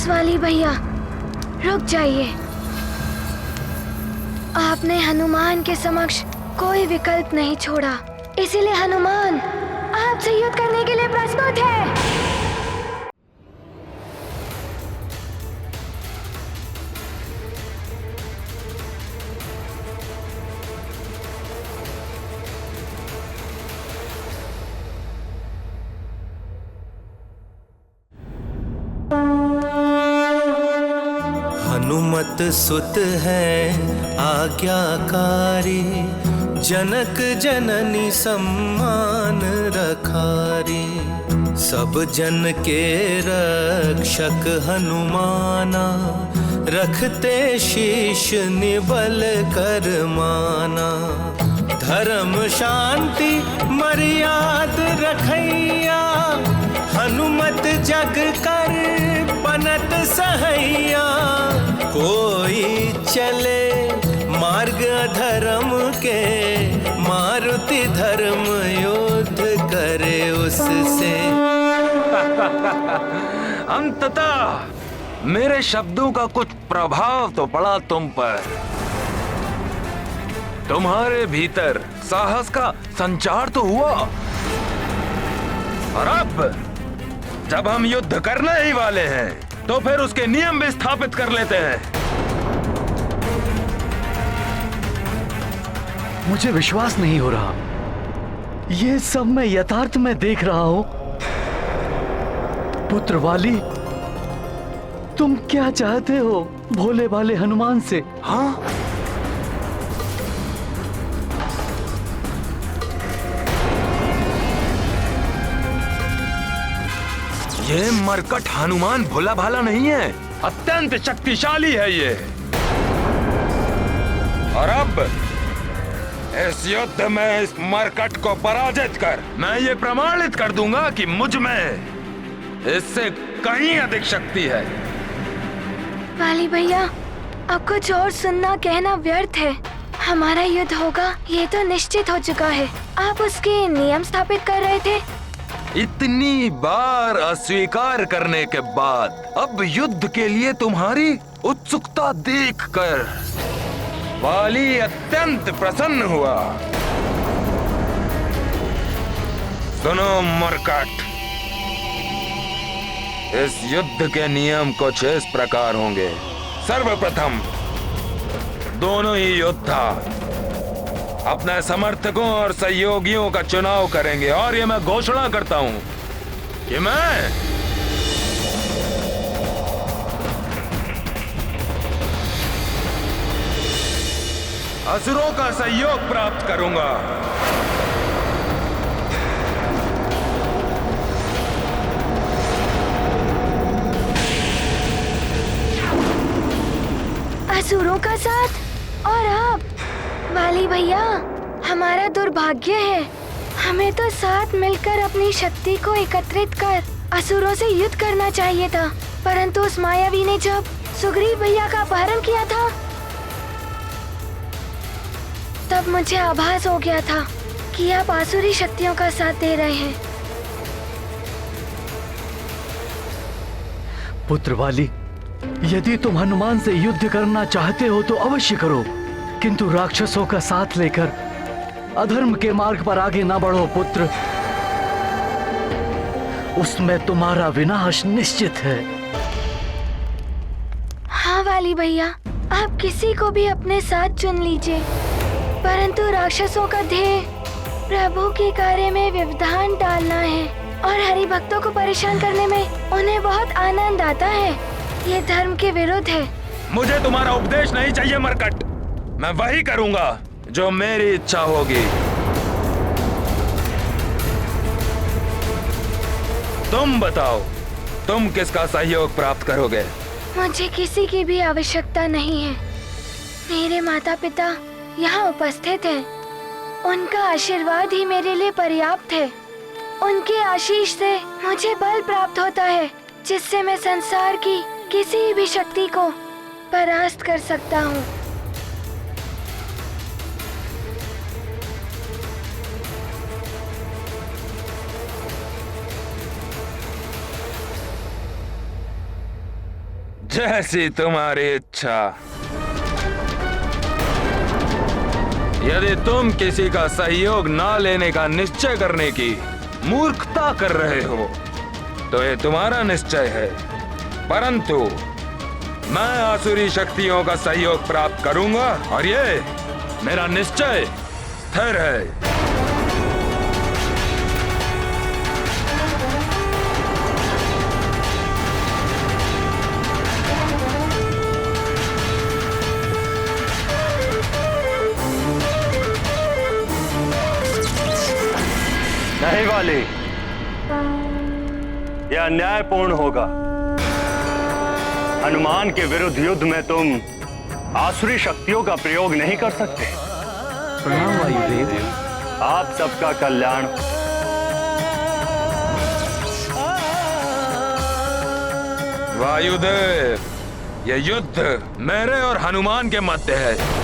वाली भैया, रुक जाइए। आपने हनुमान के समक्ष कोई विकल्प नहीं छोड़ा, इसीलिए हनुमान आपसे युद्ध करने के लिए प्रस्तुत है। हनुमत सुत है आज्ञाकारी, जनक जननी सम्मान रखारी। सब जन के रक्षक हनुमाना, रखते शीश निबल कर माना। धर्म शांति मर्याद रखैया, हनुमत जग कर बनत सहैया। कोई चले मार्ग अधर्म के, मारुति धर्म युद्ध करे उससे। अंततः मेरे शब्दों का कुछ प्रभाव तो पड़ा तुम पर। तुम्हारे भीतर साहस का संचार तो हुआ। और अब जब हम युद्ध करने ही वाले हैं, तो फिर उसके नियम भी स्थापित कर लेते हैं। मुझे विश्वास नहीं हो रहा, ये सब मैं यथार्थ में देख रहा हूं। पुत्र वाली, तुम क्या चाहते हो भोले भाले हनुमान से? हाँ, ये मरकट हनुमान भोला भाला नहीं है, अत्यंत शक्तिशाली है ये। और अब इस युद्ध में इस मरकट को पराजित कर मैं ये प्रमाणित कर दूंगा कि मुझ में इससे कहीं अधिक शक्ति है। वाली भैया, अब कुछ और सुनना कहना व्यर्थ है। हमारा युद्ध होगा ये तो निश्चित हो चुका है। आप उसके नियम स्थापित कर रहे थे। इतनी बार अस्वीकार करने के बाद अब युद्ध के लिए तुम्हारी उत्सुकता देखकर वाली अत्यंत प्रसन्न हुआ। सुनो मरकट, इस युद्ध के नियम कुछ इस प्रकार होंगे। सर्वप्रथम दोनों ही योद्धा अपने समर्थकों और सहयोगियों का चुनाव करेंगे। और ये मैं घोषणा करता हूं कि मैं असुरों का सहयोग प्राप्त करूंगा। असुरों का साथ? और आप वाली भैया, हमारा दुर्भाग्य है। हमें तो साथ मिलकर अपनी शक्ति को एकत्रित कर असुरों से युद्ध करना चाहिए था, परंतु उस मायावी ने जब सुग्रीव भैया का अपहरण किया था, तब मुझे आभास हो गया था कि आप आसुरी शक्तियों का साथ दे रहे हैं। पुत्र वाली, यदि तुम हनुमान से युद्ध करना चाहते हो तो अवश्य करो, किंतु राक्षसों का साथ लेकर अधर्म के मार्ग पर आगे ना बढ़ो पुत्र। उसमें तुम्हारा विनाश निश्चित है। हाँ वाली भैया, आप किसी को भी अपने साथ चुन लीजिए, परंतु राक्षसों का ध्येय प्रभु के कार्य में व्यवधान डालना है और हरि भक्तों को परेशान करने में उन्हें बहुत आनंद आता है। ये धर्म के विरुद्ध है। मुझे तुम्हारा उपदेश नहीं चाहिए मरकट। मैं वही करूंगा जो मेरी इच्छा होगी। तुम बताओ, तुम किसका सहयोग प्राप्त करोगे? मुझे किसी की भी आवश्यकता नहीं है। मेरे माता पिता यहाँ उपस्थित हैं। उनका आशीर्वाद ही मेरे लिए पर्याप्त है। उनके आशीष से मुझे बल प्राप्त होता है, जिससे मैं संसार की किसी भी शक्ति को परास्त कर सकता हूँ। जैसी तुम्हारी इच्छा। यदि तुम किसी का सहयोग ना लेने का निश्चय करने की मूर्खता कर रहे हो तो ये तुम्हारा निश्चय है, परंतु मैं आसुरी शक्तियों का सहयोग प्राप्त करूंगा और ये मेरा निश्चय स्थिर है। नहीं वाली, यह अन्यायपूर्ण होगा। हनुमान के विरुद्ध युद्ध में तुम आसुरी शक्तियों का प्रयोग नहीं कर सकते। प्रणाम वायुदेव। आप सबका कल्याण। वायुदेव, यह युद्ध मेरे और हनुमान के मध्य है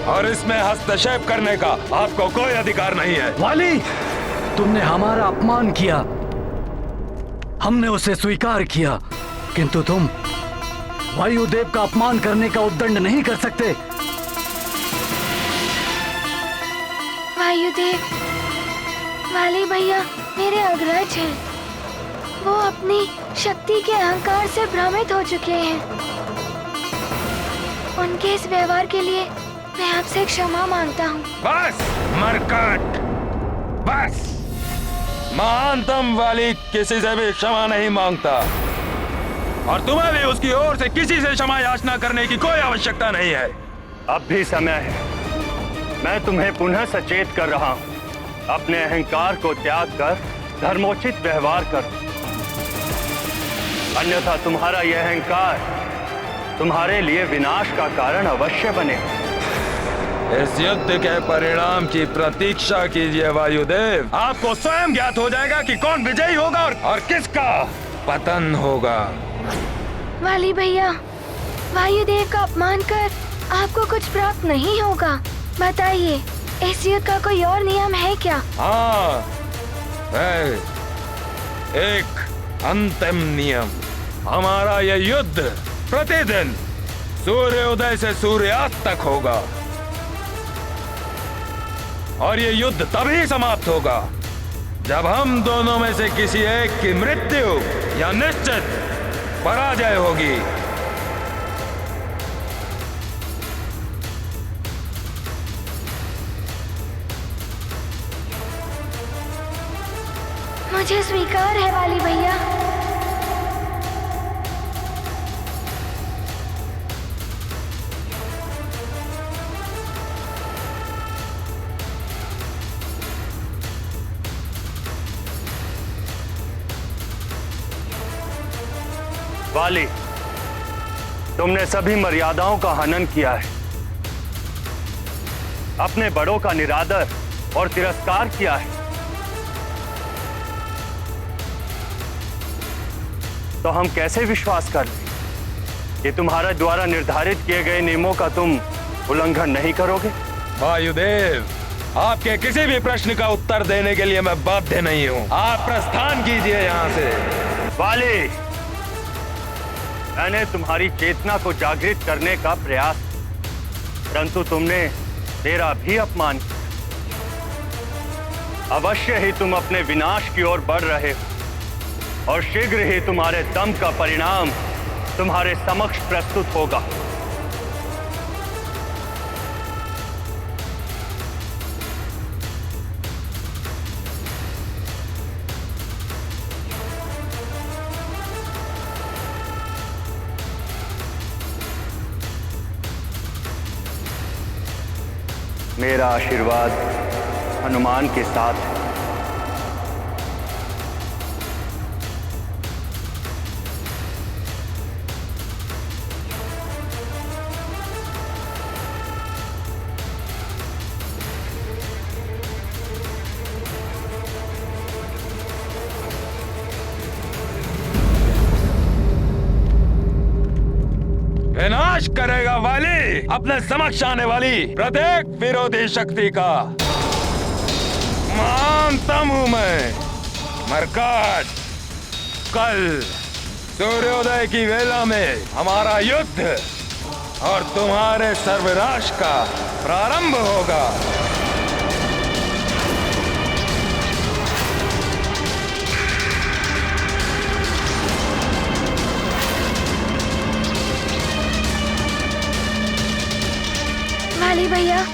और इसमें हस्तक्षेप करने का आपको कोई अधिकार नहीं है। वाली, तुमने हमारा अपमान किया, हमने उसे स्वीकार किया, किंतु तुम वायुदेव का अपमान करने का उद्दंड नहीं कर सकते। वायुदेव, वाली भैया मेरे अग्रज हैं। वो अपनी शक्ति के अहंकार से भ्रमित हो चुके हैं। उनके इस व्यवहार के लिए मैं आपसे क्षमा मांगता हूँ। बस मरकट, बस। महानतम वाली किसी से भी क्षमा नहीं मांगता और तुम्हें भी उसकी ओर से किसी से क्षमा याचना करने की कोई आवश्यकता नहीं है। अब भी समय है। मैं तुम्हें पुनः सचेत कर रहा हूं। अपने अहंकार को त्याग कर धर्मोचित व्यवहार करो, अन्यथा तुम्हारा यह अहंकार तुम्हारे लिए विनाश का कारण अवश्य बनेगा। इस युद्ध के परिणाम की प्रतीक्षा कीजिए वायुदेव। आपको स्वयं ज्ञात हो जाएगा कि कौन विजयी होगा और किसका पतन होगा। वाली भैया, वायुदेव का अपमान कर आपको कुछ प्राप्त नहीं होगा। बताइए, इस युद्ध का कोई और नियम है क्या? हाँ है, एक अंतिम नियम। हमारा यह युद्ध प्रतिदिन सूर्योदय से सूर्यास्त तक होगा और ये युद्ध तभी समाप्त होगा जब हम दोनों में से किसी एक की मृत्यु या निश्चित पराजय होगी। मुझे स्वीकार है वाली भैया। वाली, तुमने सभी मर्यादाओं का हनन किया है, अपने बड़ों का निरादर और तिरस्कार किया है। तो हम कैसे विश्वास कर लें कि तुम्हारे द्वारा निर्धारित किए गए नियमों का तुम उल्लंघन नहीं करोगे? वायुदेव, आपके किसी भी प्रश्न का उत्तर देने के लिए मैं बाध्य नहीं हूं। आप प्रस्थान कीजिए यहां से। वाली, मैंने तुम्हारी चेतना को जागृत करने का प्रयास, परंतु तुमने मेरा भी अपमान किया। अवश्य ही तुम अपने विनाश की ओर बढ़ रहे हो और शीघ्र ही तुम्हारे दम का परिणाम तुम्हारे समक्ष प्रस्तुत होगा। मेरा आशीर्वाद हनुमान के साथ है। विनाश करेगा वाली अपने समक्ष आने वाली प्रत्येक विरोधी शक्ति का। महानतम हूं मैं, मरकट। कल सूर्योदय की वेला में हमारा युद्ध और तुम्हारे सर्वनाश का प्रारंभ होगा। वाली भैया,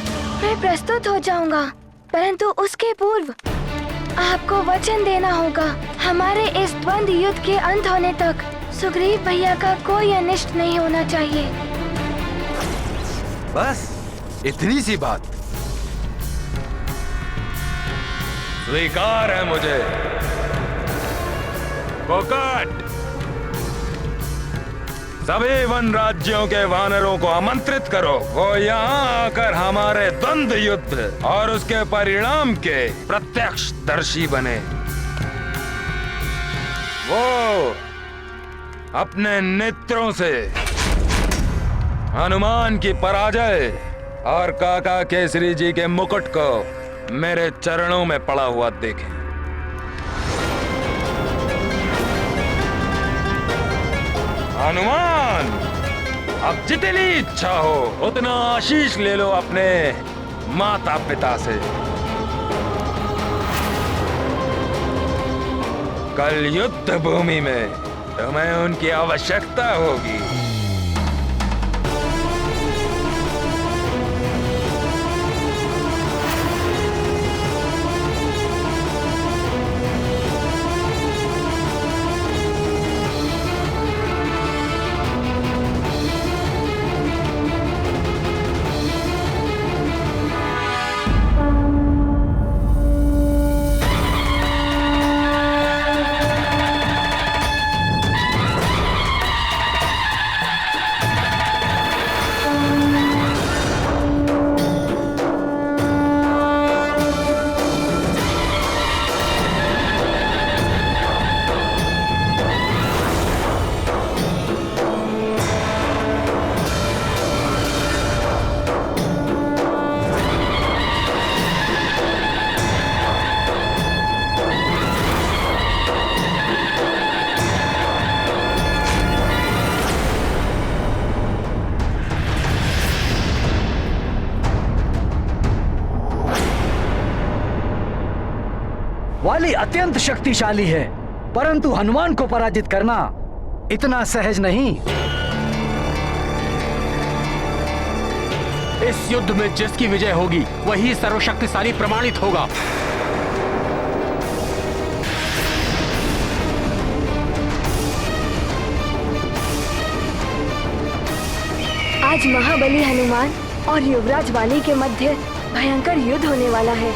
मैं प्रस्तुत हो जाऊंगा, परंतु उसके पूर्व आपको वचन देना होगा हमारे इस द्वंद्व युद्ध के अंत होने तक सुग्रीव भैया का कोई अनिष्ट नहीं होना चाहिए। बस इतनी सी बात। स्वीकार है मुझे। कोकट, सभी वन राज्यों के वानरों को आमंत्रित करो। वो यहाँ आकर हमारे द्वंद्व युद्ध और उसके परिणाम के प्रत्यक्षदर्शी बने। वो अपने नेत्रों से हनुमान की पराजय और काका केसरी जी के मुकुट को मेरे चरणों में पड़ा हुआ देखें। हनुमान, अब जितनी इच्छा हो उतना आशीष ले लो अपने माता पिता से। कल युद्ध भूमि में तुम्हें उनकी आवश्यकता होगी। वाली अत्यंत शक्तिशाली है, परंतु हनुमान को पराजित करना इतना सहज नहीं। इस युद्ध में जिसकी विजय होगी वही सर्वशक्तिशाली प्रमाणित होगा। आज महाबली हनुमान और युवराज वाली के मध्य भयंकर युद्ध होने वाला है।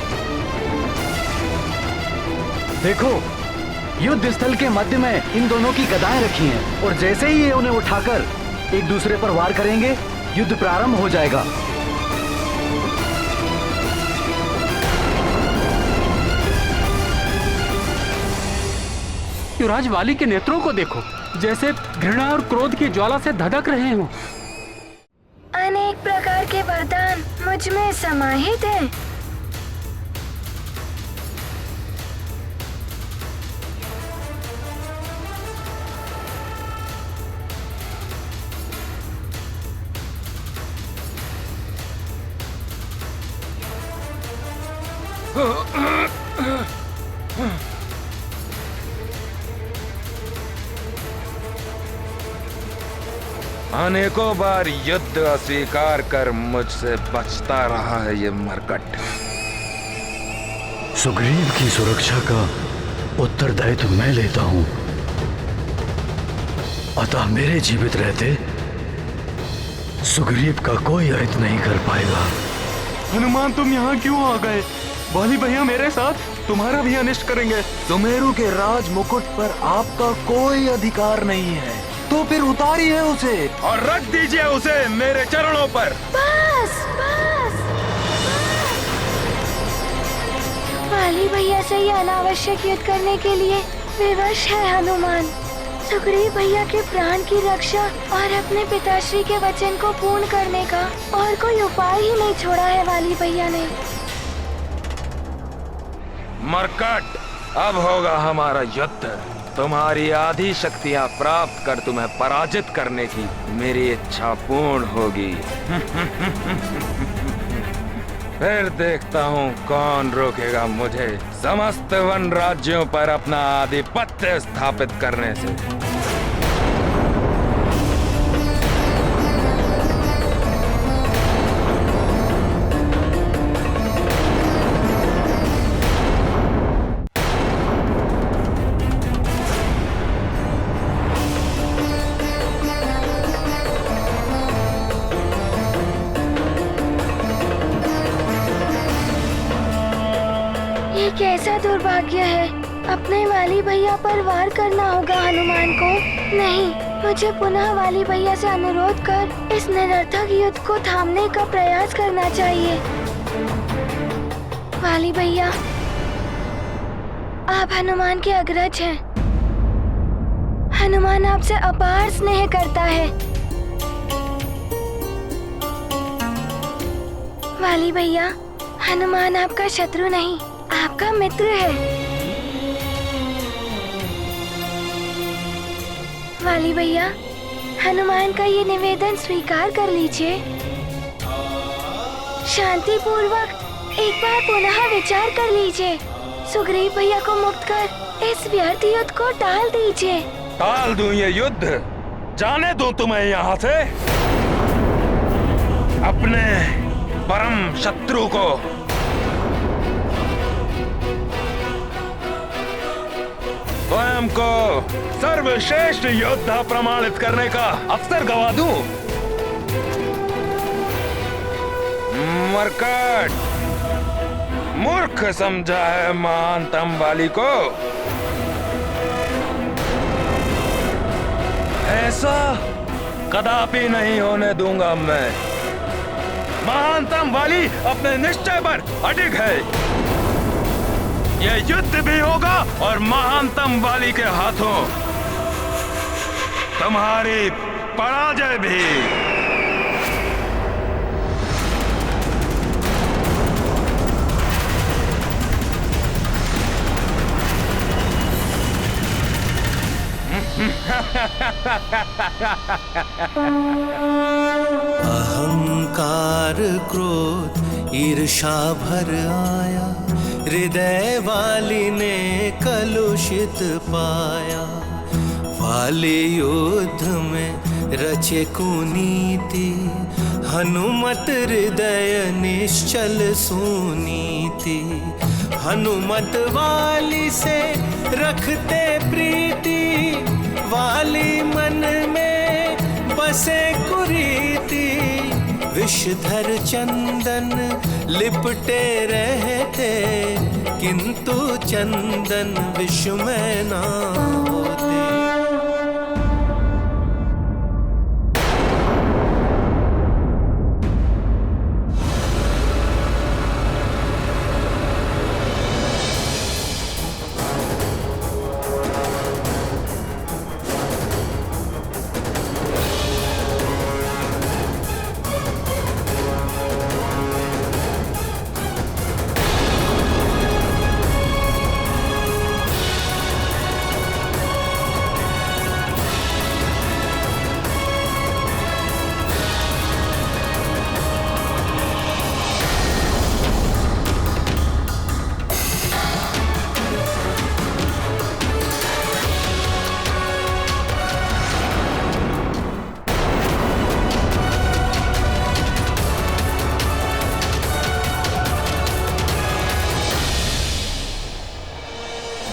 देखो, युद्ध स्थल के मध्य में इन दोनों की गदाएं रखी हैं और जैसे ही ये उन्हें उठाकर एक दूसरे पर वार करेंगे, युद्ध प्रारंभ हो जाएगा। युवराज वाली के नेत्रों को देखो, जैसे घृणा और क्रोध की ज्वाला से धधक रहे हो। अनेक प्रकार के वरदान मुझ में समाहित हैं। अनेकों बार युद्ध अस्वीकार कर मुझसे बचता रहा है ये मरकट। सुग्रीव की सुरक्षा का उत्तरदायित्व मैं लेता हूं, अतः मेरे जीवित रहते सुग्रीव का कोई अहित नहीं कर पाएगा। हनुमान, तुम यहाँ क्यों आ गए? वाली भैया मेरे साथ तुम्हारा भी अनिष्ट करेंगे। सुमेरु के राज मुकुट पर आपका कोई अधिकार नहीं है, तो फिर उतारिए उसे और रख दीजिए उसे मेरे चरणों पर। बस बस, वाली भैया से ये अनावश्यक युद्ध करने के लिए विवश है हनुमान। सुग्रीव भैया के प्राण की रक्षा और अपने पिताश्री के वचन को पूर्ण करने का और कोई उपाय ही नहीं छोड़ा है वाली भैया ने। मरकट, अब होगा हमारा युद्ध। तुम्हारी आधी शक्तियां प्राप्त कर तुम्हें पराजित करने की मेरी इच्छा पूर्ण होगी। फिर देखता हूँ कौन रोकेगा मुझे समस्त वन राज्यों पर अपना आधिपत्य स्थापित करने से। ये कैसा दुर्भाग्य है। अपने वाली भैया पर वार करना होगा हनुमान को। नहीं, मुझे पुनः वाली भैया से अनुरोध कर इस निरर्थक युद्ध को थामने का प्रयास करना चाहिए। वाली भैया, आप हनुमान के अग्रज हैं। हनुमान आपसे अपार स्नेह करता है। वाली भैया, हनुमान आपका शत्रु नहीं, आपका मित्र है। वाली भैया, हनुमान का ये निवेदन स्वीकार कर लीजिए। शांति पूर्वक एक बार पुनः विचार कर लीजिए। सुग्रीव भैया को मुक्त कर इस व्यर्थ युद्ध को टाल दीजिए। टाल दूं ये युद्ध? जाने दूं तुम्हें यहाँ से? अपने परम शत्रु को स्वयं को सर्वश्रेष्ठ योद्धा प्रमाणित करने का अवसर गवा दूं? मरकट, मूर्ख समझा है महानतम वाली को। ऐसा कदापि नहीं होने दूंगा मैं। महानतम वाली अपने निश्चय पर अडिग है। यह युद्ध भी होगा और महानतम वाली के हाथों तुम्हारी पराजय भी। अहंकार क्रोध ईर्षा भर आया, हृदय वाली ने कलुषित पाया। वाली युद्ध में रचे कुनीति, हनुमत हृदय निश्चल सुनीति। हनुमत वाली से रखते प्रीति, वाली मन में बसे कुरीति। विषधर चंदन लिपटे रहते, किंतु चंदन विष में ना होते।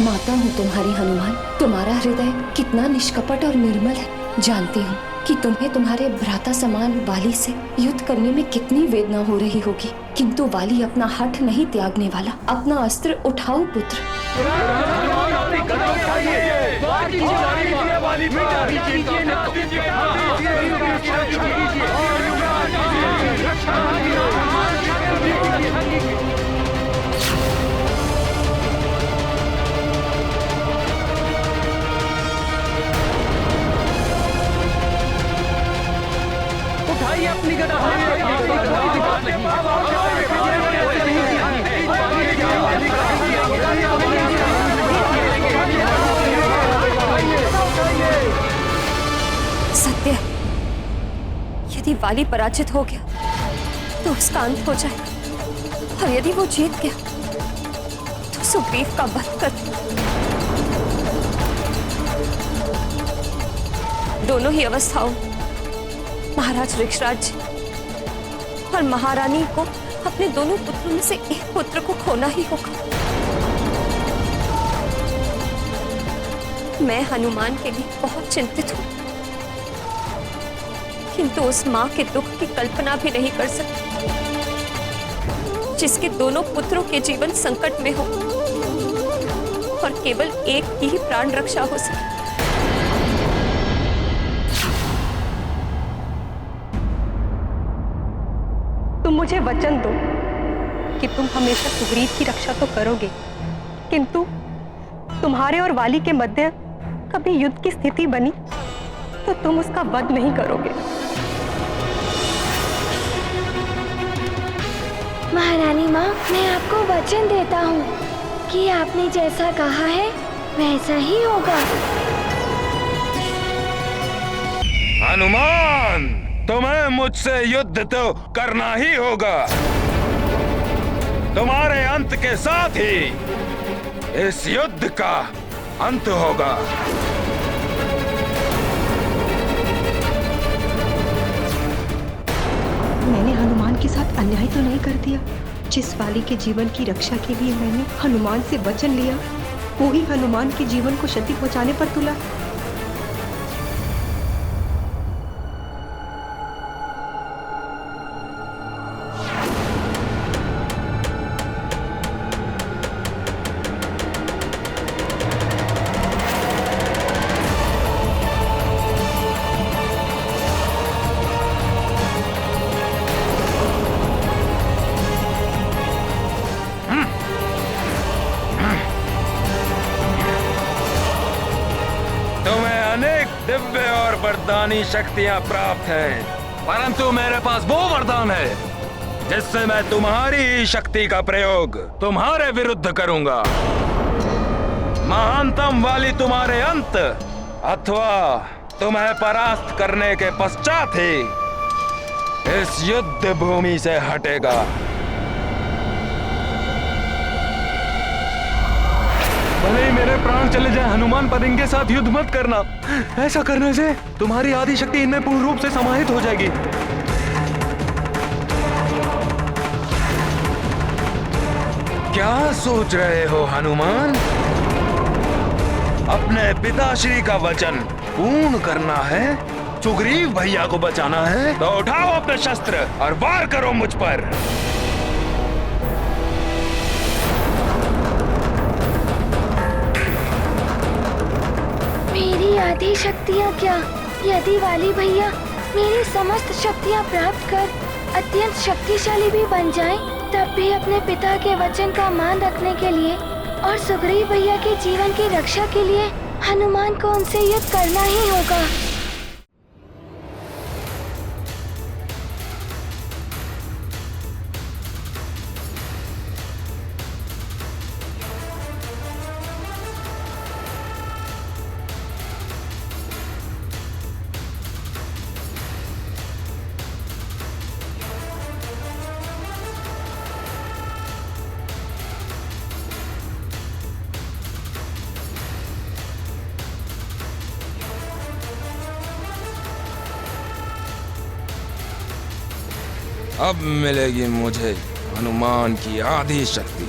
माता हूँ तुम्हारी हनुमान। तुम्हारा हृदय कितना निष्कपट और निर्मल है। जानती हूँ कि तुम्हें तुम्हारे भ्राता समान वाली से युद्ध करने में कितनी वेदना हो रही होगी, किंतु वाली अपना हठ नहीं त्यागने वाला। अपना अस्त्र उठाओ पुत्र। उठाइए अपनी गदा। यदि वाली पराजित हो गया तो उसका अंत हो जाएगा, और यदि वो जीत गया तो सुग्रीव का वध कर दे। दोनों ही अवस्थाओं महाराज ऋक्षराज जी और महारानी को अपने दोनों पुत्रों में से एक पुत्र को खोना ही होगा। मैं हनुमान के लिए बहुत चिंतित हूं, किंतु उस मां के दुख की कल्पना भी नहीं कर सकती जिसके दोनों पुत्रों के जीवन संकट में हो और केवल एक की ही प्राण रक्षा हो सके। तुम मुझे वचन दो कि तुम हमेशा सुग्रीव की रक्षा तो करोगे, किंतु तुम्हारे और वाली के मध्य कभी युद्ध की स्थिति बनी तो तुम उसका वध नहीं करोगे। महारानी माँ, मैं आपको वचन देता हूँ कि आपने जैसा कहा है वैसा ही होगा। हनुमान, तुम्हें मुझसे युद्ध तो करना ही होगा। तुम्हारे अंत के साथ ही इस युद्ध का अंत होगा। मैंने हनुमान के साथ अन्याय तो नहीं कर दिया? जिस वाली के जीवन की रक्षा के लिए मैंने हनुमान से वचन लिया, वो ही हनुमान के जीवन को क्षति पहुंचाने पर तुला। दिव्य और वरदानी शक्तियां प्राप्त हैं, परंतु मेरे पास वो वरदान है जिससे मैं तुम्हारी शक्ति का प्रयोग तुम्हारे विरुद्ध करूंगा। महानतम वाली तुम्हारे अंत अथवा तुम्हें परास्त करने के पश्चात ही इस युद्ध भूमि से हटेगा। भले ही मेरे प्राण चले जाए, हनुमान, पर इनके साथ युद्ध मत करना। ऐसा करने से तुम्हारी आदि शक्ति इनमें पूर्ण रूप से समाहित हो जाएगी। क्या सोच रहे हो हनुमान? अपने पिताश्री का वचन पूर्ण करना है, सुग्रीव भैया को बचाना है, तो उठाओ अपने शस्त्र और वार करो मुझ पर। मेरी आधी शक्तियाँ क्या, यदि वाली भैया मेरी समस्त शक्तियाँ प्राप्त कर अत्यंत शक्तिशाली भी बन जाएं, तब भी अपने पिता के वचन का मान रखने के लिए और सुग्रीव भैया के जीवन की रक्षा के लिए हनुमान को उनसे युद्ध करना ही होगा। अब मिलेगी मुझे हनुमान की आधी शक्ति।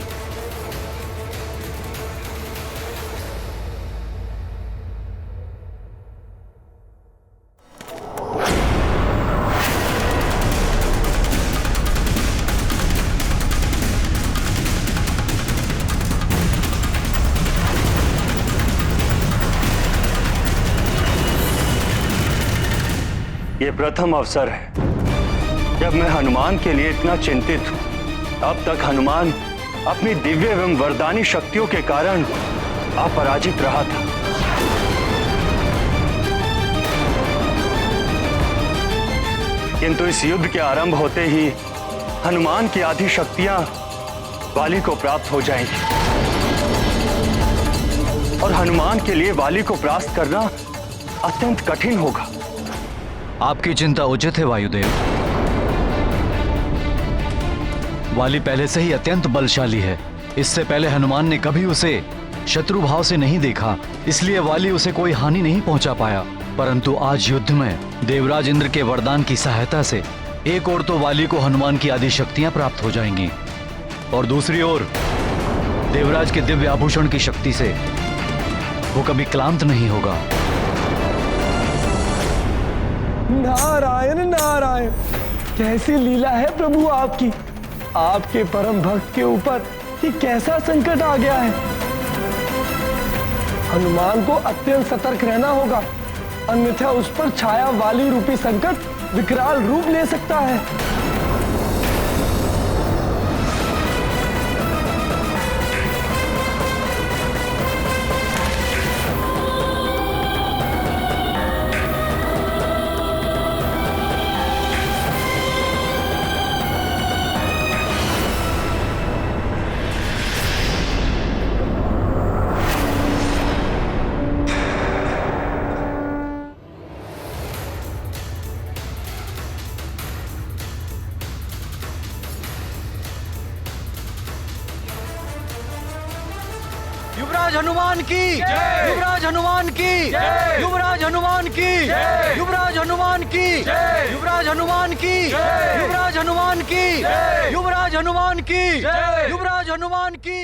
ये प्रथम अवसर है जब मैं हनुमान के लिए इतना चिंतित हूं। अब तक हनुमान अपनी दिव्य एवं वरदानी शक्तियों के कारण अपराजित रहा था, किंतु इस युद्ध के आरंभ होते ही हनुमान की आधी शक्तियां वाली को प्राप्त हो जाएंगी और हनुमान के लिए वाली को परास्त करना अत्यंत कठिन होगा। आपकी चिंता उचित है वायुदेव। वाली पहले से ही अत्यंत बलशाली है। इससे पहले हनुमान ने कभी उसे शत्रु भाव से नहीं देखा, इसलिए वाली उसे कोई हानि नहीं पहुंचा पाया। परंतु आज युद्ध में देवराज इंद्र के वरदान की सहायता से एक ओर तो वाली को हनुमान की आदि शक्तियां प्राप्त हो जाएंगी और दूसरी ओर देवराज के दिव्य आभूषण की शक्ति से वो कभी क्लांत नहीं होगा। नारायण नारायण, कैसी लीला है प्रभु आपकी। आपके परम भक्त के ऊपर ये कैसा संकट आ गया है। हनुमान को अत्यंत सतर्क रहना होगा, अन्यथा उस पर छाया वाली रूपी संकट विकराल रूप ले सकता है। युवराज हनुमान की, युवराज हनुमान की, युवराज हनुमान की, युवराज हनुमान की, युवराज हनुमान की, युवराज हनुमान की, युवराज हनुमान की, युवराज हनुमान की।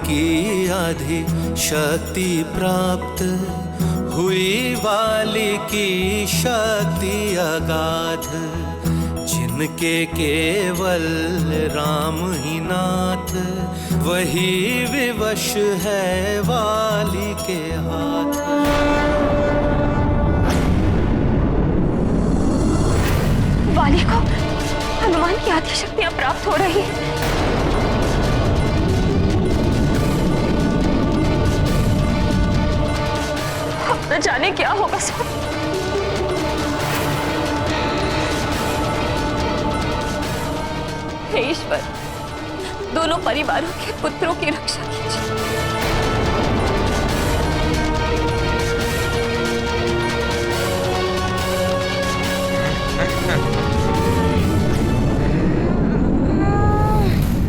की आधी शक्ति प्राप्त हुई, वाली की शक्ति अगाध, जिनके केवल राम ही नाथ, वही विवश है वाली के हाथ। वाली को हनुमान की आदि शक्तियां प्राप्त हो रही हैं। न जाने क्या होगा सब। हे ईश्वर, दोनों परिवारों के पुत्रों की रक्षा कीजिए।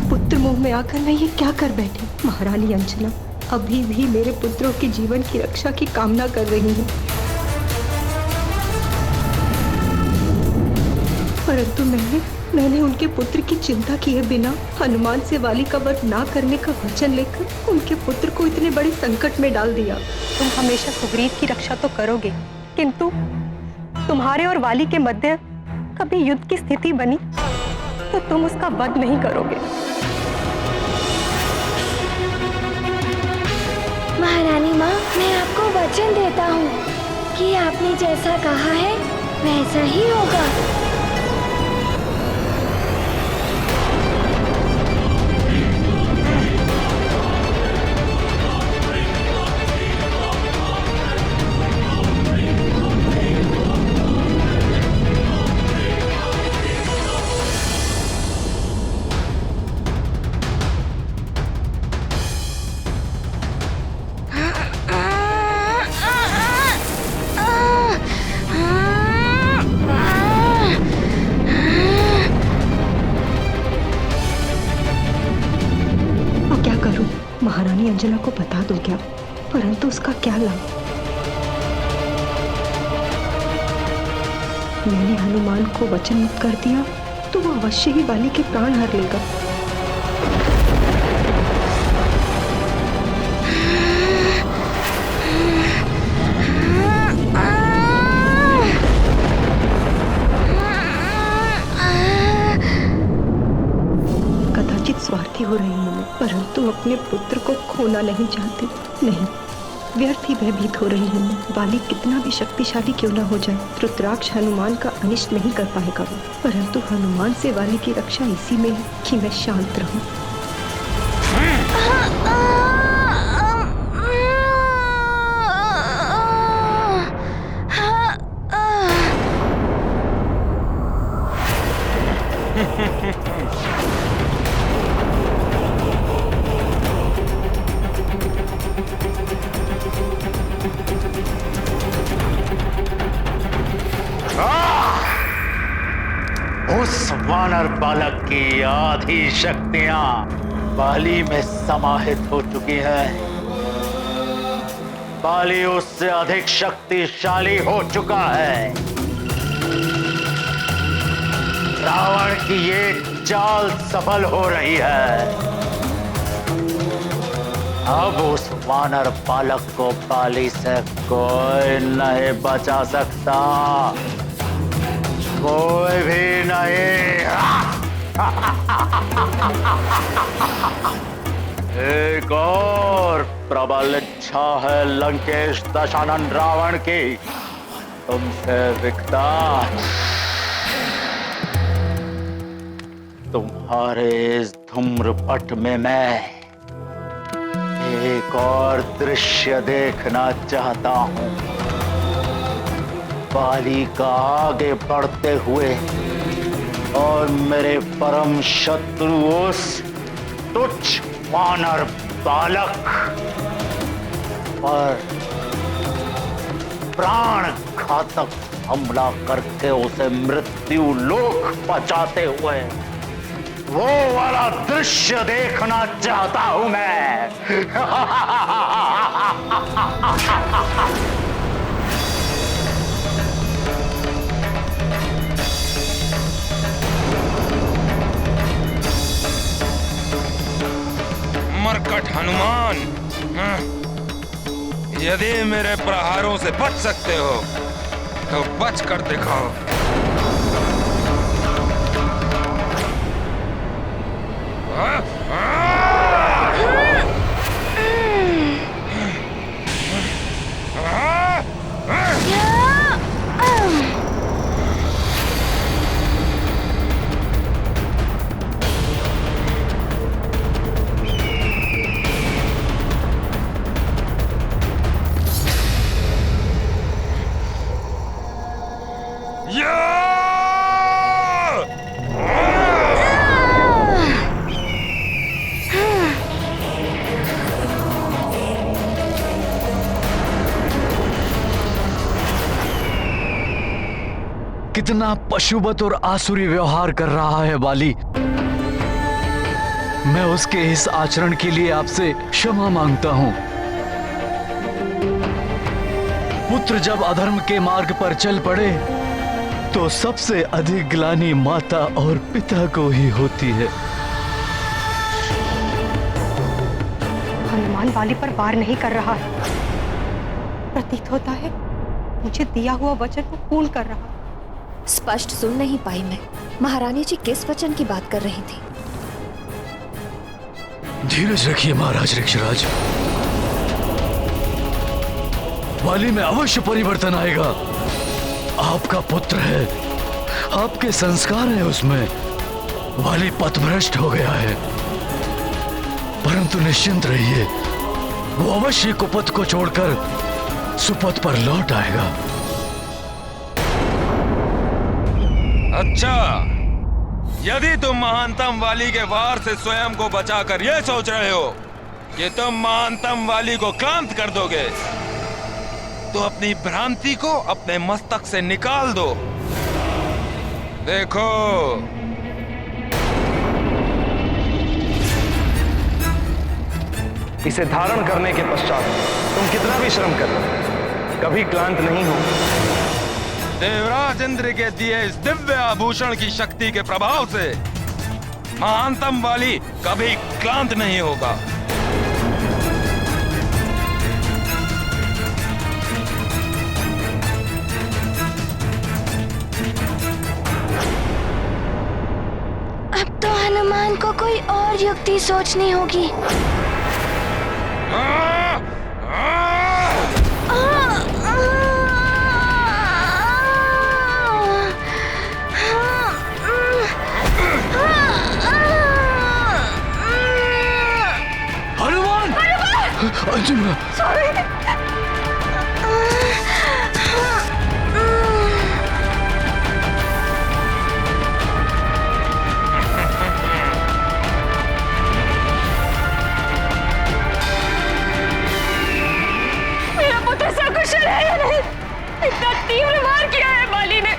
पुत्र मोह में आकर मैं ये क्या कर बैठी। महारानी अंजना अभी भी मेरे पुत्रों के जीवन की रक्षा की कामना कर रही हैं, परंतु मैंने उनके पुत्र की चिंता किए बिना हनुमान से वाली का वध ना करने का वचन लेकर उनके पुत्र को इतने बड़े संकट में डाल दिया। तुम हमेशा सुग्रीव की रक्षा तो करोगे, किंतु तुम्हारे और वाली के मध्य कभी युद्ध की स्थिति बनी तो तुम उसका वध नहीं करोगे। महारानी माँ, मैं आपको वचन देता हूँ कि आपने जैसा कहा है वैसा ही होगा। महारानी अंजना को बता दो क्या, परंतु उसका क्या लाभ। मैंने हनुमान को वचन मुक्त कर दिया तो वो अवश्य ही वाली के प्राण हर लेगा। परंतु अपने पुत्र को खोना नहीं चाहती। नहीं, व्यर्थ ही भयभीत हो रही हूँ। बाली कितना भी शक्तिशाली क्यों न हो जाए, रुद्राक्ष हनुमान का अनिष्ट नहीं कर पाएगा, परंतु हनुमान से वाली की रक्षा इसी में है कि मैं शांत रहूं। उस वानर बालक की आधी शक्तियां बाली में समाहित हो चुकी हैं। बाली उससे अधिक शक्तिशाली हो चुका है। रावण की ये चाल सफल हो रही है। अब उस वानर बालक को बाली से कोई नहीं बचा सकता, कोई भी नहीं। एक और प्रबल इच्छा है लंकेश दशानन रावण की तुमसे विकता। तुम्हारे इस धूम्रपट में मैं एक और दृश्य देखना चाहता हूं। बाली का आगे बढ़ते हुए और मेरे परम शत्रु उस तुच्छ वानर बालक पर प्राण घातक हमला करके उसे मृत्यु लोक पहुंचाते हुए वो वाला दृश्य देखना चाहता हूं मैं। मरकट हनुमान, यदि मेरे प्रहारों से बच सकते हो तो बच कर दिखाओ। कितना पशुवत और आसुरी व्यवहार कर रहा है बाली। मैं उसके इस आचरण के लिए आपसे क्षमा मांगता हूं। पुत्र जब अधर्म के मार्ग पर चल पड़े तो सबसे अधिक ग्लानि माता और पिता को ही होती है। हनुमान बाली पर वार नहीं कर रहा है। प्रतीत होता है मुझे दिया हुआ वचन को पूर्ण कर रहा। स्पष्ट सुन नहीं पाई मैं। महारानी जी किस वचन की बात कर रही थी? धीरज रखिए महाराज ऋक्षराज, बाली में अवश्य परिवर्तन आएगा। आपका पुत्र है, आपके संस्कार है उसमें। बाली पथभ्रष्ट हो गया है, परंतु निश्चिंत रहिए, वो अवश्य कुपथ को छोड़कर सुपथ पर लौट आएगा। अच्छा, यदि तुम महानतम वाली के वार से स्वयं को बचाकर यह सोच रहे हो कि तुम महानतम वाली को क्लांत कर दोगे, तो अपनी भ्रांति को अपने मस्तक से निकाल दो। देखो, इसे धारण करने के पश्चात तुम कितना भी श्रम कर लो, कभी क्लांत नहीं हो। देवराज इंद्र के दिए इस दिव्य आभूषण की शक्ति के प्रभाव से महानतम वाली कभी क्लांत नहीं होगा। अब तो हनुमान को कोई कोई और युक्ति सोचनी होगी। हनुमान! अर्जुन! मेरा पुत्र सकुशल है या नहीं? इतना तीव्र वार किया है बाली ने।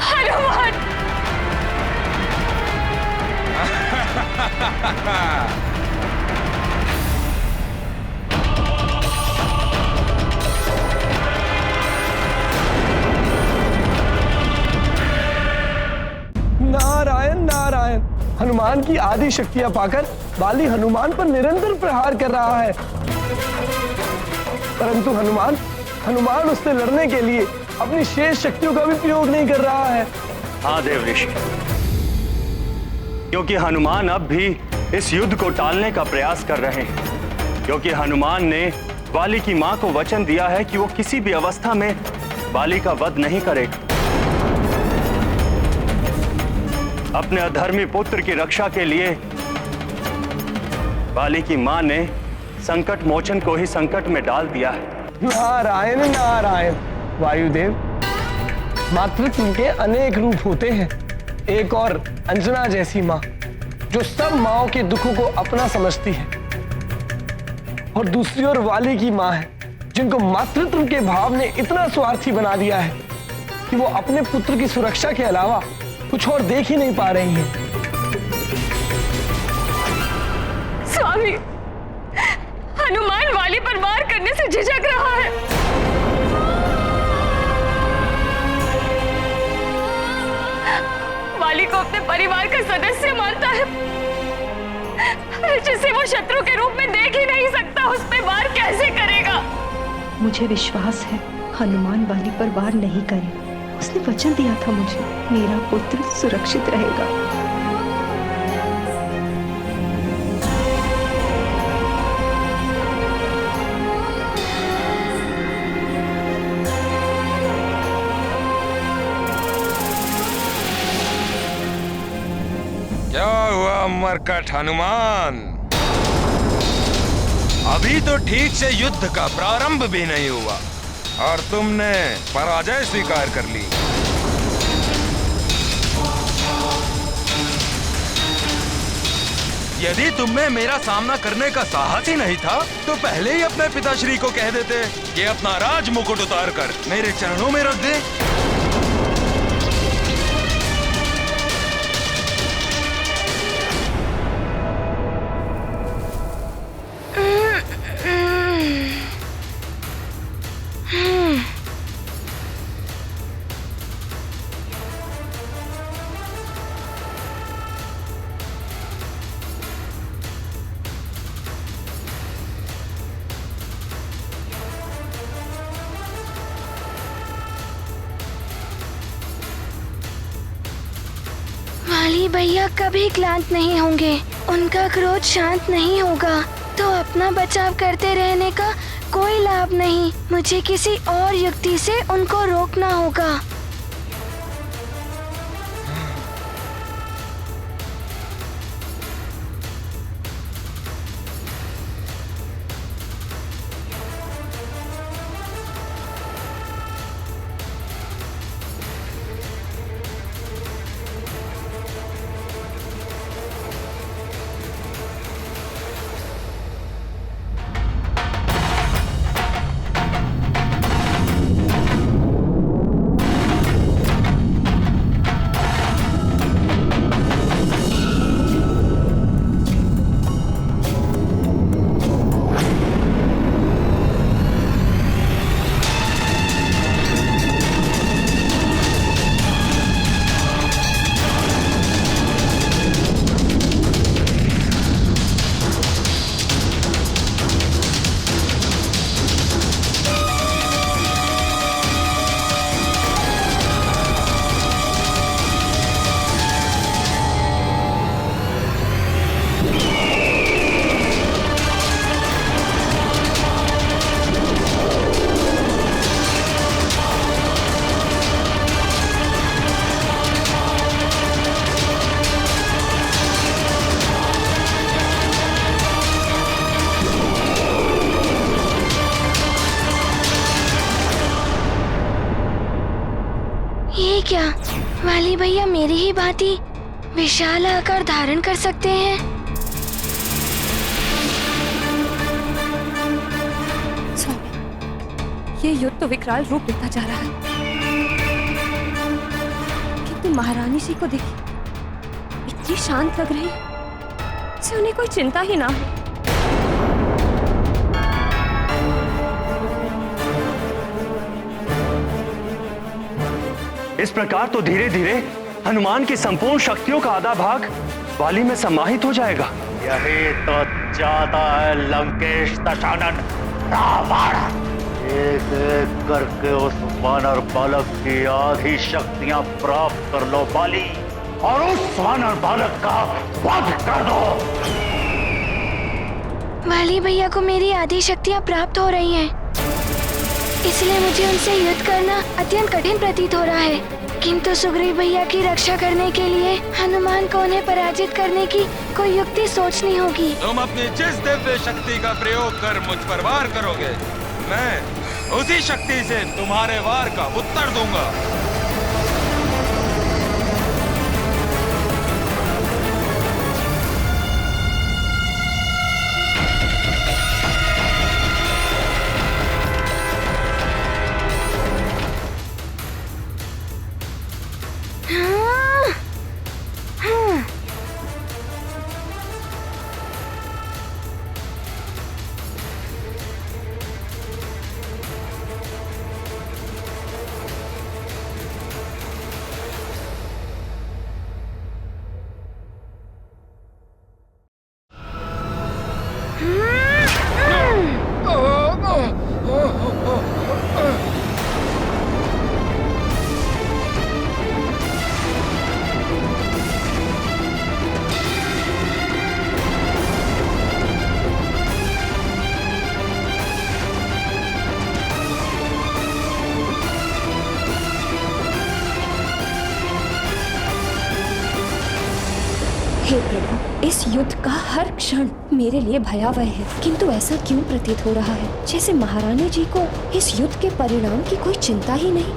हनुमान! नारायण नारायण। हनुमान की आदि शक्तियां पाकर बाली हनुमान पर निरंतर प्रहार कर रहा है, परंतु हनुमान उससे लड़ने के लिए अपनी शेष शक्तियों का भी प्रयोग नहीं कर रहा है। हाँ देव ऋषि, क्योंकि हनुमान अब भी इस युद्ध को टालने का प्रयास कर रहे हैं, क्योंकि हनुमान ने बाली की मां को वचन दिया है कि वो किसी भी अवस्था में बाली का वध नहीं करेगा। अपने अधर्मी पुत्र की रक्षा के लिए बाली की मां ने संकट मोचन को ही संकट में डाल दिया है। नारायण नारायण। वायुदेव, मातृत्व के अनेक रूप होते हैं। एक और अंजना जैसी माँ जो सब माँओं के दुखों को अपना समझती है, और दूसरी ओर वाली की माँ है जिनको मातृत्व के भाव ने इतना स्वार्थी बना दिया है कि वो अपने पुत्र की सुरक्षा के अलावा कुछ और देख ही नहीं पा रही हैं। स्वामी, हनुमान वाली पर वार करने से झिझक रहा है। वाली को अपने परिवार का सदस्य मानता है, जिसे वो शत्रु के रूप में देख ही नहीं सकता, उस पे वार कैसे करेगा? मुझे विश्वास है हनुमान वाली पर वार नहीं करेगा। उसने वचन दिया था मुझे, मेरा पुत्र सुरक्षित रहेगा। क्या हुआ मरकट हनुमान? अभी तो ठीक से युद्ध का प्रारंभ भी नहीं हुआ और तुमने पराजय स्वीकार कर ली। यदि तुम्हें मेरा सामना करने का साहस ही नहीं था तो पहले ही अपने पिताश्री को कह देते कि अपना राज मुकुट उतार कर मेरे चरणों में रख दे। वाली भैया कभी क्लांत नहीं होंगे, उनका क्रोध शांत नहीं होगा, तो अपना बचाव करते रहने का कोई लाभ नहीं। मुझे किसी और युक्ति से उनको रोकना होगा। ये क्या? वाली भैया मेरी ही भांति विशाल आकार धारण कर सकते हैं? स्वामी, ये युद्ध तो विकराल रूप लेता जा रहा है। किंतु महारानी जी को देखिए, इतनी शांत लग रही है, जैसे उन्हें कोई चिंता ही ना हो। इस प्रकार तो धीरे धीरे हनुमान की संपूर्ण शक्तियों का आधा भाग वाली में समाहित हो जाएगा। यही तो चाहता है लंकेश दशानन रावण। एक एक करके उस वानर बालक की आधी शक्तियां प्राप्त कर लो बाली, और उस वानर बालक का वध कर दो। वाली भैया को मेरी आधी शक्तियाँ प्राप्त हो रही हैं, इसलिए मुझे उनसे युद्ध करना अत्यंत कठिन प्रतीत हो रहा है। किंतु सुग्रीव भैया की रक्षा करने के लिए हनुमान को उन्हें पराजित करने की कोई युक्ति सोचनी होगी। तुम अपनी जिस दिव्य शक्ति का प्रयोग कर मुझ पर वार करोगे, मैं उसी शक्ति से तुम्हारे वार का उत्तर दूंगा। हे प्रभु, इस युद्ध का हर क्षण मेरे लिए भयावह है, किंतु ऐसा क्यों प्रतीत हो रहा है जैसे महारानी जी को इस युद्ध के परिणाम की कोई चिंता ही नहीं।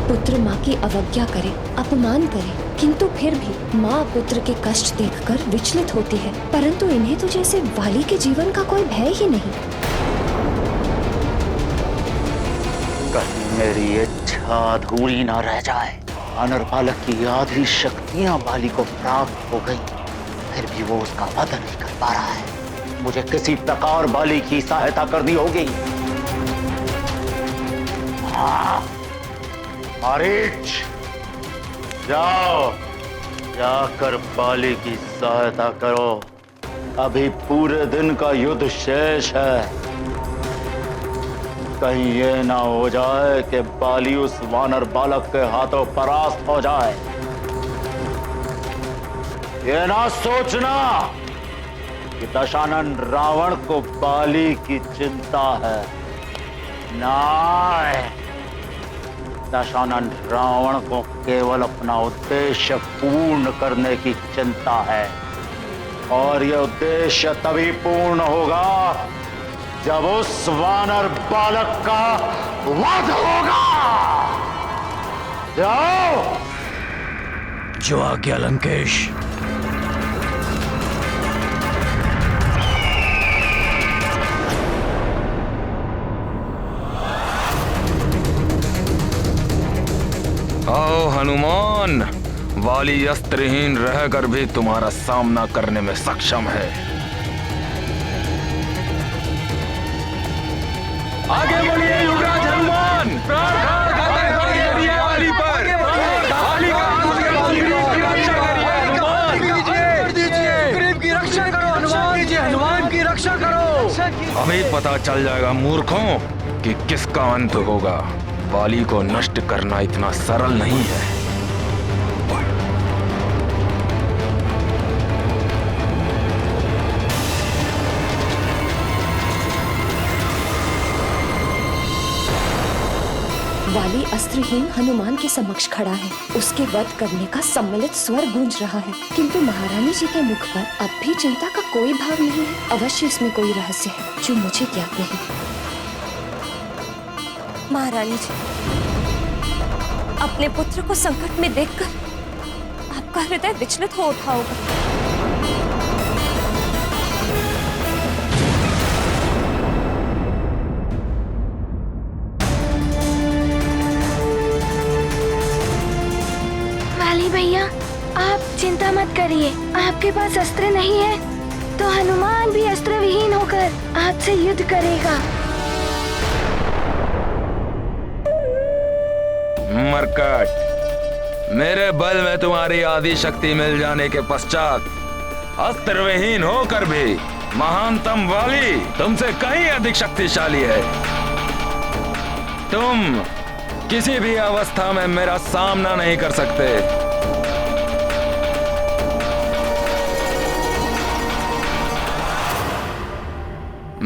पुत्र माँ की अवज्ञा करे, अपमान करे, किंतु फिर भी माँ पुत्र के कष्ट देखकर विचलित होती है, परंतु इन्हें तो जैसे वाली के जीवन का कोई भय ही नहीं। कहीं मेरी इच्छा अधूरी न रह जाए। वानर बालक की आधी शक्तियां बाली को प्राप्त हो गई, फिर भी वो उसका वध नहीं कर पा रहा है। मुझे किसी प्रकार बाली की सहायता करनी होगी। हाँ, मारीच, जाओ, जाकर बाली की सहायता करो। अभी पूरे दिन का युद्ध शेष है। कहीं ये ना हो जाए कि बाली उस वानर बालक के हाथों परास्त हो जाए। ये ना सोचना कि दशानन रावण को बाली की चिंता है। नहीं, दशानन रावण को केवल अपना उद्देश्य पूर्ण करने की चिंता है, और यह उद्देश्य तभी पूर्ण होगा जब उस वानर बालक का वध होगा। जाओ। जो आज्ञा लंकेश। आओ हनुमान, वाली अस्त्रहीन रहकर भी तुम्हारा सामना करने में सक्षम है। आगे बढ़िए युवराज हनुमान, वाली पर, वाली की रक्षा करो हनुमान जी, हनुमान की रक्षा करो। अभी पता चल जाएगा मूर्खों कि किसका अंत होगा। वाली को नष्ट करना इतना सरल नहीं है। वाली अस्त्रहीन हनुमान के समक्ष खड़ा है। उसके वध करने का सम्मिलित स्वर गूंज रहा है, किंतु महारानी जी के मुख पर अब भी चिंता का कोई भाव नहीं है। अवश्य इसमें कोई रहस्य है जो मुझे ज्ञात नहीं। महारानी जी, अपने पुत्र को संकट में देखकर आपका हृदय विचलित हो उठा होगा। वाली भैया, आप चिंता मत करिए। आपके पास अस्त्र नहीं है तो हनुमान भी अस्त्र विहीन होकर आपसे युद्ध करेगा। मरकट, मेरे बल में तुम्हारी आदि शक्ति मिल जाने के पश्चात अस्त्र विहीन होकर भी महानतम वाली तुमसे कहीं अधिक शक्तिशाली है। तुम किसी भी अवस्था में मेरा सामना नहीं कर सकते।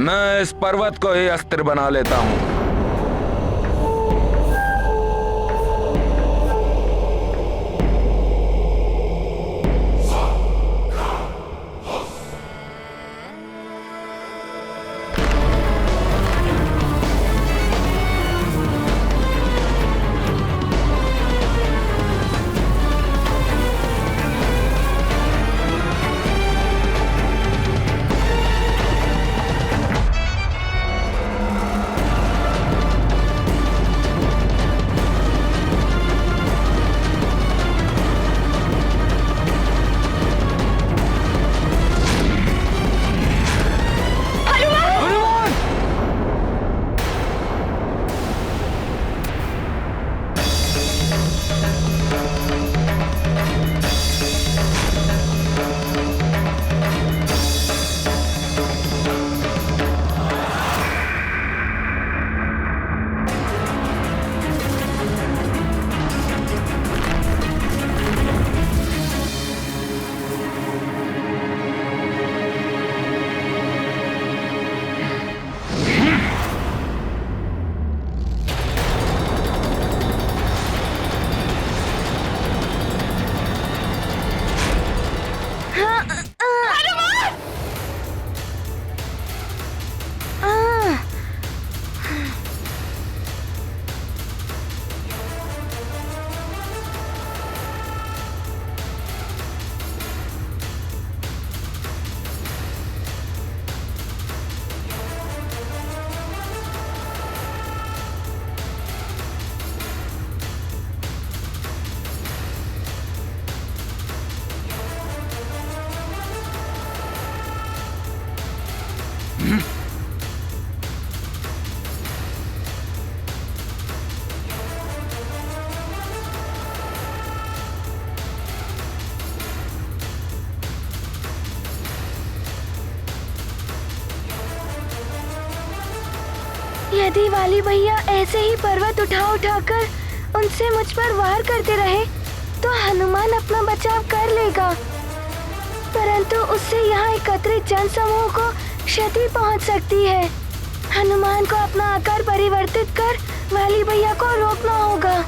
मैं इस पर्वत को ही अस्त्र बना लेता हूं। यदि वाली भैया ऐसे ही पर्वत उठा उठाकर उनसे मुझ पर वार करते रहे तो हनुमान अपना बचाव कर लेगा, परंतु उससे यहाँ एकत्रित जनसमूह को क्षति पहुँच सकती है। हनुमान को अपना आकार परिवर्तित कर वाली भैया को रोकना होगा।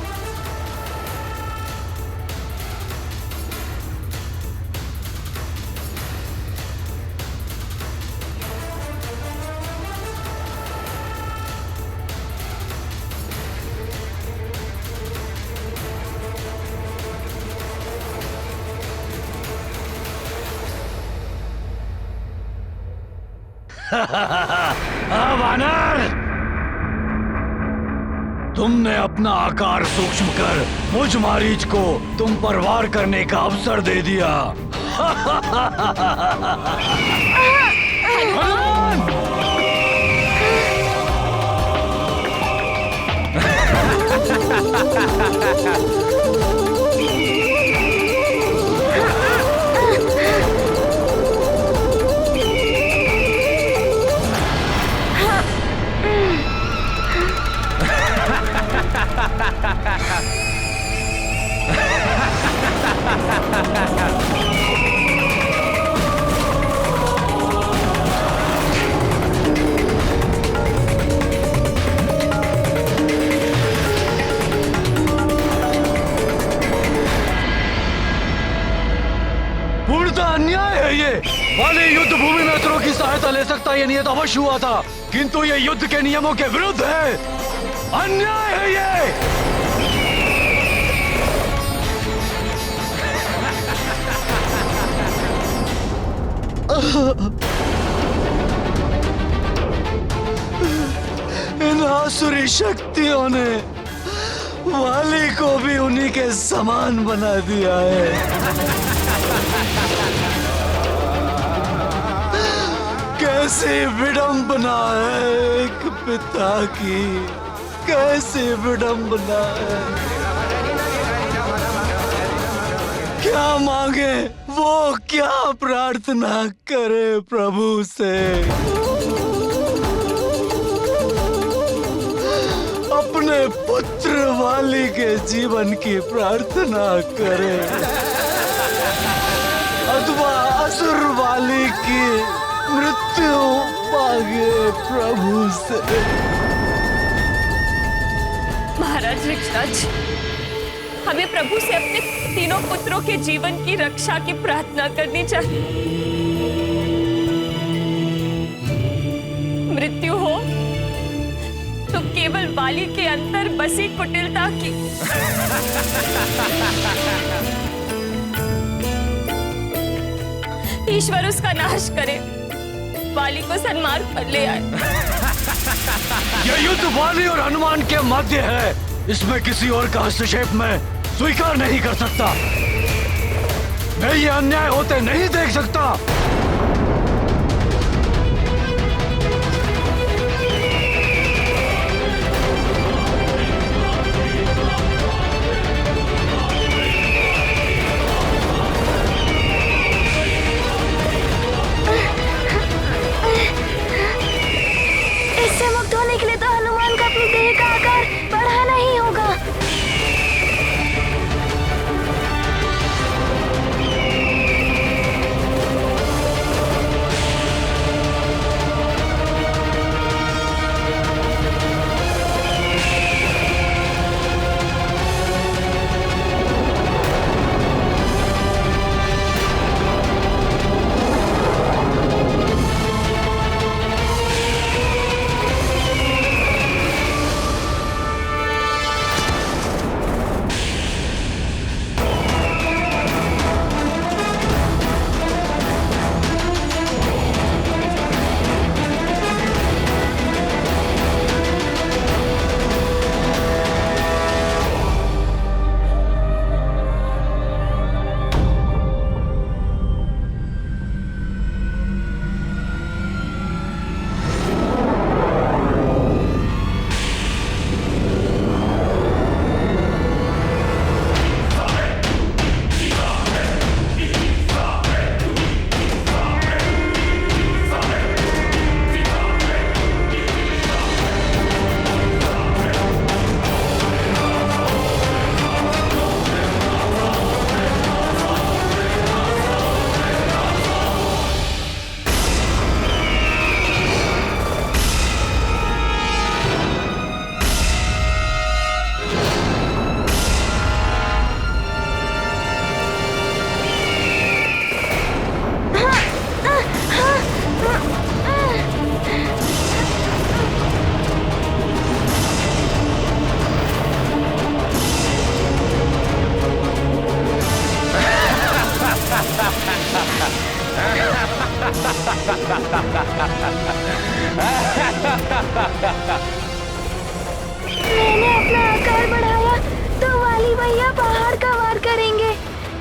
वानर, तुमने अपना आकार सूक्ष्म कर मुझ मारीच को तुम पर वार करने का अवसर दे दिया। पूर्णतः अन्याय है ये। वाली युद्ध भूमि में अस्त्रों की सहायता ले सकता ये नियत अवश्य हुआ था, किंतु ये युद्ध के नियमों के विरुद्ध है। अन्याय है ये। इन आसुरी शक्तियों ने वाली को भी उन्हीं के समान बना दिया है। कैसी विडंबना है एक पिता की, कैसी विडंबना है। क्या मांगे वो, क्या प्रार्थना करे प्रभु से। अपने पुत्र वाली के जीवन की प्रार्थना करे अथवा असुर वाली की मृत्यु मांगे प्रभु से। महाराज ऋक्षराज, हमें प्रभु से अपने तीनों पुत्रों के जीवन की रक्षा की प्रार्थना करनी चाहिए। मृत्यु हो तो केवल वाली के अंदर बसी कुटिलता की। ईश्वर उसका नाश करे, वाली को सन्मार्ग पर ले आए। यह युद्ध वाली और हनुमान के मध्य है, इसमें किसी और का हस्तक्षेप मैं स्वीकार नहीं कर सकता। मैं ये अन्याय होते नहीं देख सकता। इससे मुक्त होने के लिए तो हनुमान को अपनी देह का आकार बढ़ाना ही होगा। मैंने अपना आकार बढ़ाया तो वाली भैया पहाड़ का वार करेंगे,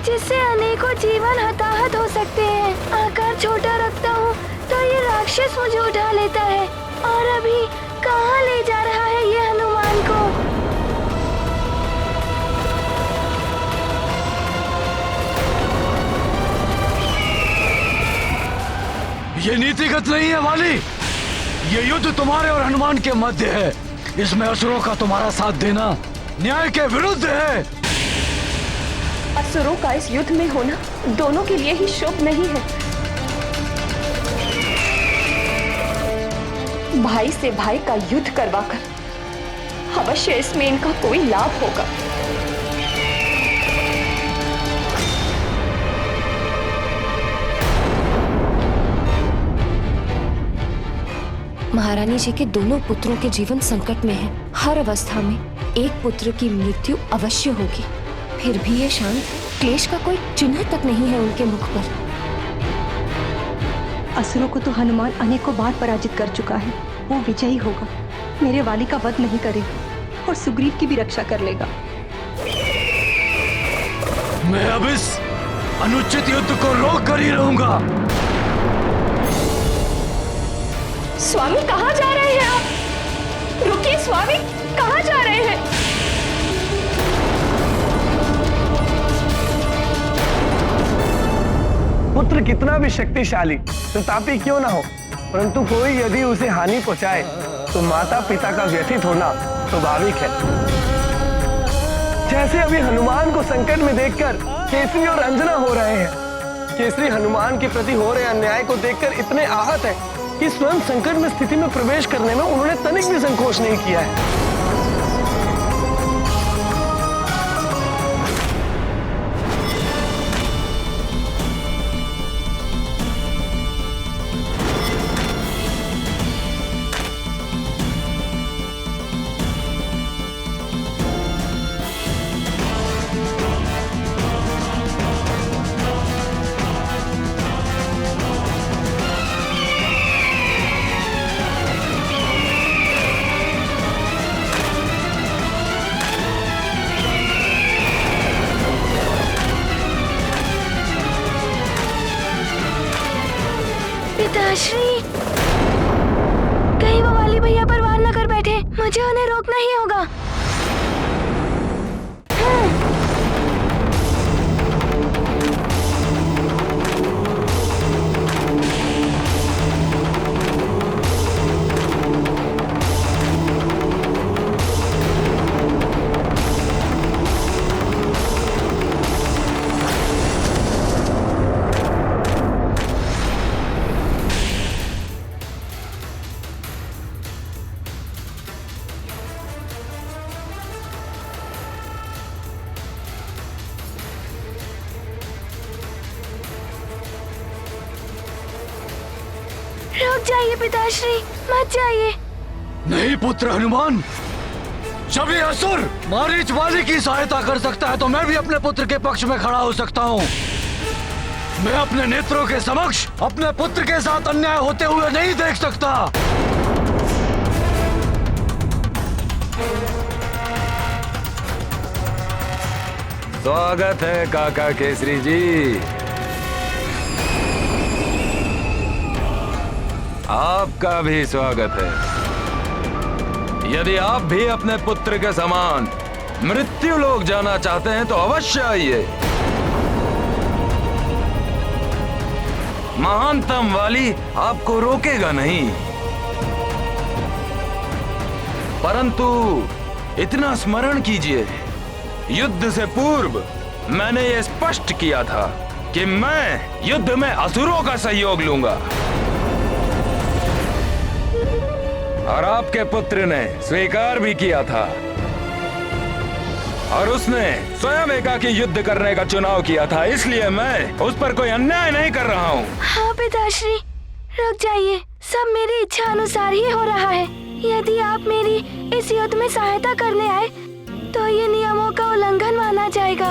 जिससे अनेकों जीवन हताहत हो सकते हैं। आकार छोटा रखता हूँ तो ये राक्षस मुझे उठा लेता है। और अभी कहाँ ले जा रहा है ये हनुमान को? ये नीतिगत नहीं है वाली। ये युद्ध तुम्हारे और हनुमान के मध्य है। इसमें असुरों का तुम्हारा साथ देना न्याय के विरुद्ध है। असुरों का इस युद्ध में होना दोनों के लिए ही शुभ नहीं है। भाई से भाई का युद्ध करवाकर अवश्य इसमें इनका कोई लाभ होगा। महारानी जी के दोनों पुत्रों के जीवन संकट में है। हर अवस्था में एक पुत्र की मृत्यु अवश्य होगी। फिर भी ये शांत, क्लेश का कोई चिन्ह तक नहीं है उनके मुख पर। असुरों को तो हनुमान अनेकों बार पराजित कर चुका है। वो विजयी होगा, मेरे वाली का वध नहीं करेगा और सुग्रीव की भी रक्षा कर लेगा। मैं अब इस अनुचित युद्ध को रोक कर ही रहूंगा। स्वामी कहाँ जा रहे हैं आप? रुकिए स्वामी, कहाँ जा रहे हैं? पुत्र कितना भी शक्तिशाली प्रतापी क्यों ना हो, परंतु कोई यदि उसे हानि पहुंचाए तो माता पिता का व्यथित होना स्वाभाविक है। जैसे अभी हनुमान को संकट में देखकर केसरी और अंजना हो रहे हैं। केसरी हनुमान के प्रति हो रहे अन्याय को देखकर इतने आहत हैं कि स्वयं संकट में स्थिति में प्रवेश करने में उन्होंने तनिक भी संकोच नहीं किया है। पिताश्री, कहीं वो वाली भैया पर वार न कर बैठे। मुझे उन्हें रोकना ही होगा। रुक जाइए पिताश्री, मत जाइए। नहीं पुत्र हनुमान, जब ये असुर मारीच वाली की सहायता कर सकता है तो मैं भी अपने पुत्र के पक्ष में खड़ा हो सकता हूँ। मैं अपने नेत्रों के समक्ष अपने पुत्र के साथ अन्याय होते हुए नहीं देख सकता। स्वागत है काका केसरी जी। आपका भी स्वागत है। यदि आप भी अपने पुत्र के समान मृत्यु लोक जाना चाहते हैं तो अवश्य आइए। महानतम वाली आपको रोकेगा नहीं, परंतु इतना स्मरण कीजिए, युद्ध से पूर्व मैंने ये स्पष्ट किया था कि मैं युद्ध में असुरों का सहयोग लूंगा और आपके पुत्र ने स्वीकार भी किया था और उसने स्वयं एकाकी युद्ध करने का चुनाव किया था, इसलिए मैं उस पर कोई अन्याय नहीं कर रहा हूँ। हाँ पिताश्री, रुक जाइए। सब मेरी इच्छा अनुसार ही हो रहा है। यदि आप मेरी इस युद्ध में सहायता करने आए तो ये नियमों का उल्लंघन माना जाएगा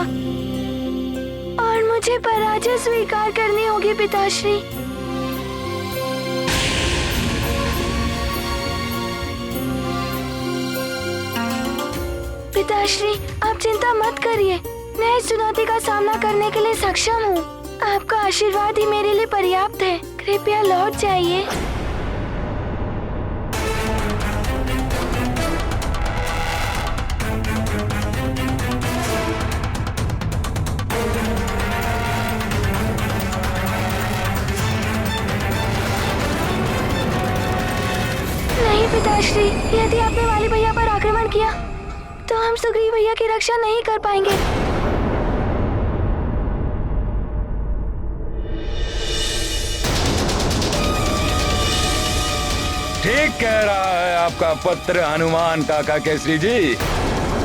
और मुझे पराजय स्वीकार करनी होगी पिताश्री। पिताश्री, आप चिंता मत करिए, मैं इस चुनौती का सामना करने के लिए सक्षम हूँ। आपका आशीर्वाद ही मेरे लिए पर्याप्त है। कृपया लौट जाइए। नहीं पिताश्री, यदि आपने वाली भैया पर आक्रमण किया तो हम सुग्रीव भैया की रक्षा नहीं कर पाएंगे। ठीक कह रहा है आपका पुत्र हनुमान काका केसरी जी।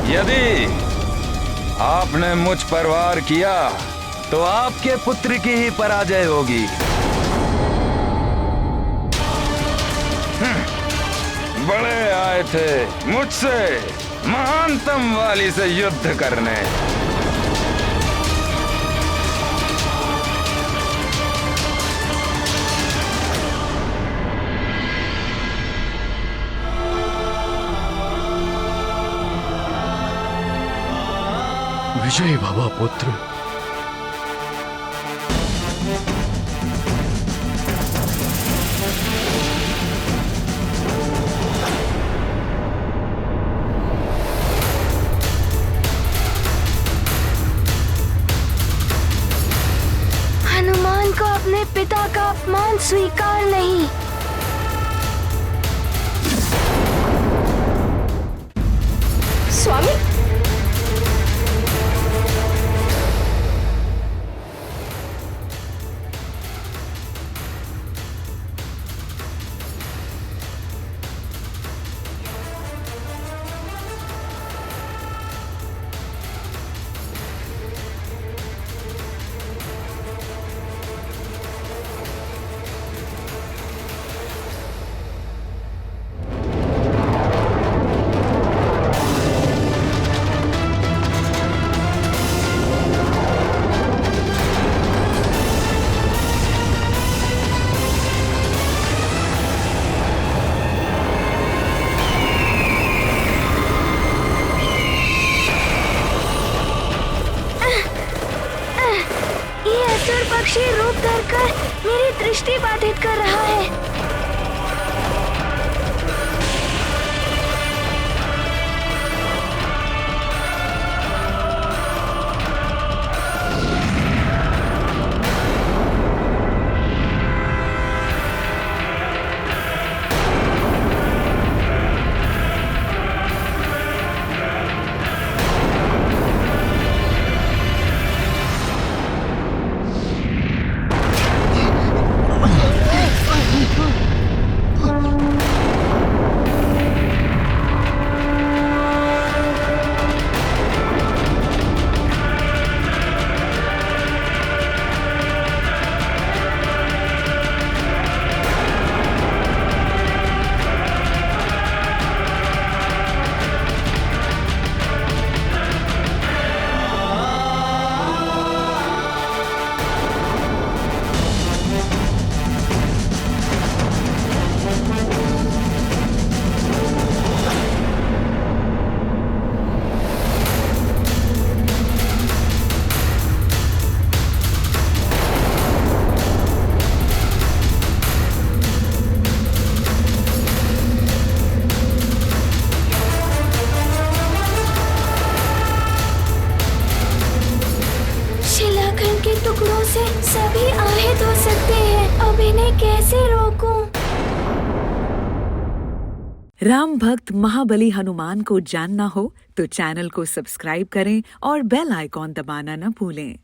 यदि आपने मुझ पर वार किया तो आपके पुत्र की ही पराजय होगी। बड़े आए थे मुझसे महानतम वाली से युद्ध करने, विजय भव पुत्र। हनुमान को अपने पिता का अपमान स्वीकार नहीं। स्वामी, पक्षी रूप धरकर मेरी दृष्टि बाधित कर रहा है। टुकड़ों से सभी आहत हो सकते हैं। अब इन्हें कैसे रोकूं? राम भक्त महाबली हनुमान को जानना हो तो चैनल को सब्सक्राइब करें और बेल आइकॉन दबाना न भूलें।